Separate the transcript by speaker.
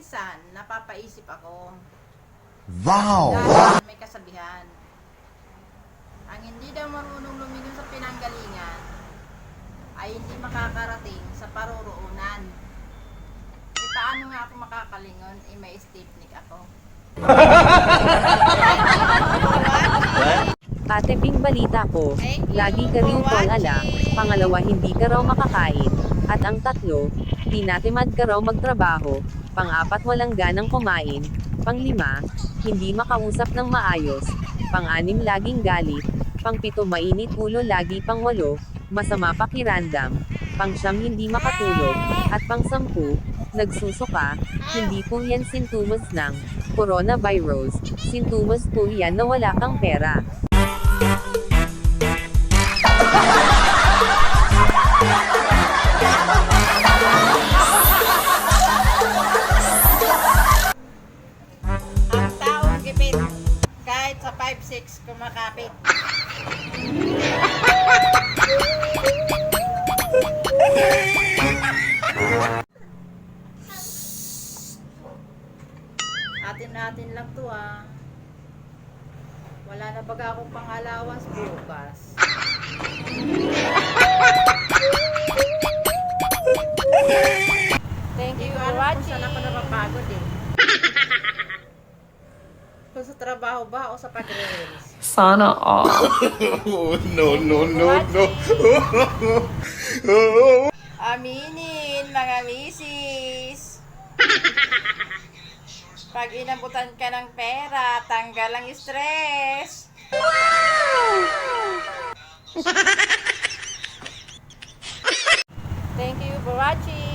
Speaker 1: minsan, napapaisip ako.
Speaker 2: Wow!
Speaker 1: Dahil may kasabihan. Ang hindi daw marunong lumingon sa pinanggalingan ay hindi makakarating sa paruroonan. E paano nga ako makakalingon? E may stiffneck ako.
Speaker 3: Ate Ping, balita ko, lagi ka rin ala, pangalawa hindi ka raw makakain, at ang tatlo, tinatimad ka raw magtrabaho, pang-apat walang ganang kumain, pang-lima, hindi makausap ng maayos, pang-anim laging galit, pang-pito mainit ulo lagi, pang-walo, masama pakiramdam, pang-siyam hindi makatulog, at pang-sampu, nagsusuka, hindi po yan sintomas ng coronavirus, sintomas po yan na wala kang pera.
Speaker 1: Ang taong gipit, kahit sa 5'6" kumakapit. Atin-atin lang to ah. Wala na baga akong pang-allowance bukas. Thank you for watching. Kung saan ako napapagod eh. Kung sa trabaho ba o sa pag-reels?
Speaker 4: Sana all.
Speaker 2: No.
Speaker 1: Aminin, mga misis. Pag inabutan ka ng pera, tanggal ang stress. Thank you for watching.